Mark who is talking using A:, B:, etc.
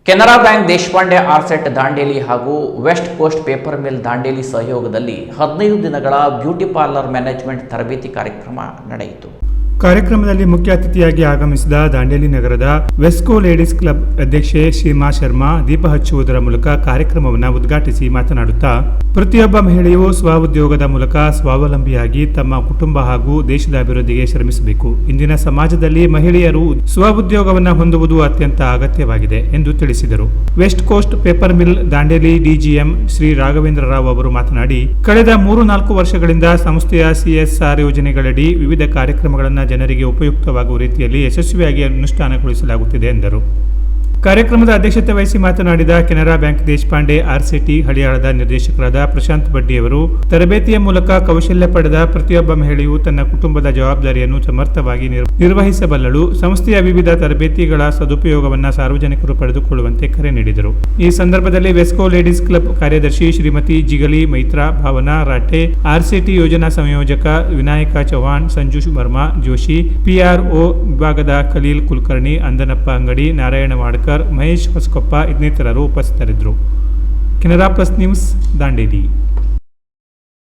A: Canara bank Deshpande ಆರ್ಸೆಟ್ ದಾಂಡೇಲಿ ಹಾಗೂ west coast paper mill Dandeli ಸಹಯೋಗದಲ್ಲಿ 15 ದಿನಗಳ ಬ್ಯೂಟಿ ಪಾರ್ಲರ್ ಮ್ಯಾನೇಜ್ಮೆಂಟ್ ತರಬೇತಿ ಕಾರ್ಯಕ್ರಮ ನಡೆಯಿತು.
B: ಕಾರ್ಯಕ್ರಮದಲ್ಲಿ ಮುಖ್ಯ ಅತಿಥಿಯಾಗಿ ಆಗಮಿಸಿದ ದಾಂಡೇಲಿ ನಗರದ ವೆಸ್ಕೋ ಲೇಡೀಸ್ ಕ್ಲಬ್ ಅಧ್ಯಕ್ಷೆ ಸೀಮಾ ಶರ್ಮಾ ದೀಪ ಹಚ್ಚುವುದರ ಮೂಲಕ ಕಾರ್ಯಕ್ರಮವನ್ನು ಉದ್ಘಾಟಿಸಿ ಮಾತನಾಡುತ್ತಾ, ಪ್ರತಿಯೊಬ್ಬ ಮಹಿಳೆಯು ಸ್ವಉದ್ಯೋಗದ ಮೂಲಕ ಸ್ವಾವಲಂಬಿಯಾಗಿ ತಮ್ಮ ಕುಟುಂಬ ಹಾಗೂ ದೇಶದ ಅಭಿವೃದ್ಧಿಗೆ ಶ್ರಮಿಸಬೇಕು. ಇಂದಿನ ಸಮಾಜದಲ್ಲಿ ಮಹಿಳೆಯರು ಸ್ವಉದ್ಯೋಗವನ್ನು ಹೊಂದುವುದು ಅತ್ಯಂತ ಅಗತ್ಯವಾಗಿದೆ ಎಂದು ತಿಳಿಸಿದರು. West coast paper mill Dandeli DGM Shri Raghavendra Rao ಅವರು ಮಾತನಾಡಿ, ಕಳೆದ 3-4 ವರ್ಷಗಳಿಂದ ಸಂಸ್ಥೆಯ CSR ಯೋಜನೆಗಳಡಿ ವಿವಿಧ ಕಾರ್ಯಕ್ರಮಗಳನ್ನು ಜನರಿಗೆ ಉಪಯುಕ್ತವಾಗುವ ರೀತಿಯಲ್ಲಿ ಯಶಸ್ವಿಯಾಗಿ ಅನುಷ್ಠಾನಗೊಳಿಸಲಾಗುತ್ತಿದೆ ಎಂದರು. ಕಾರ್ಯಕ್ರಮದ ಅಧ್ಯಕ್ಷತೆ ವಹಿಸಿ ಮಾತನಾಡಿದ ಕೆನರಾ ಬ್ಯಾಂಕ್ ದೇಶಪಾಂಡೆ ಆರ್ಸಿಟಿ ಹಳಿಯಾಳದ ನಿರ್ದೇಶಕರಾದ ಪ್ರಶಾಂತ್ ಬಡ್ಡಿಯವರು, ತರಬೇತಿಯ ಮೂಲಕ ಕೌಶಲ್ಯ ಪಡೆದ ಪ್ರತಿಯೊಬ್ಬ ಮಹಿಳೆಯು ತನ್ನ ಕುಟುಂಬದ ಜವಾಬ್ದಾರಿಯನ್ನು ಸಮರ್ಥವಾಗಿ ನಿರ್ವಹಿಸಬಲ್ಲಳು. ಸಂಸ್ಥೆಯ ವಿವಿಧ ತರಬೇತಿಗಳ ಸದುಪಯೋಗವನ್ನು ಸಾರ್ವಜನಿಕರು ಪಡೆದುಕೊಳ್ಳುವಂತೆ ಕರೆ ನೀಡಿದರು. ಈ ಸಂದರ್ಭದಲ್ಲಿ ವೆಸ್ಕೋ ಲೇಡೀಸ್ ಕ್ಲಬ್ ಕಾರ್ಯದರ್ಶಿ ಶ್ರೀಮತಿ ಜಿಗಲಿ ಮೈತ್ರಾ, ಭಾವನಾ ರಾಟೆ, ಆರ್ಸಿಟಿ ಯೋಜನಾ ಸಂಯೋಜಕ ವಿನಾಯಕ ಚೌಹಾಣ್, ಸಂಜು ವರ್ಮಾ ಜೋಶಿ, PRO ವಿಭಾಗದ ಖಲೀಲ್ ಕುಲಕರ್ಣಿ, ಅಂದನಪ್ಪ ಅಂಗಡಿ, ನಾರಾಯಣ ವಾಡ್ಕರ್, ಮಹೇಶ್ ಹೊಸಕೊಪ್ಪ ಇನ್ನಿತರರು ಉಪಸ್ಥಿತರಿದ್ದರು. Canara plus news Dandeli.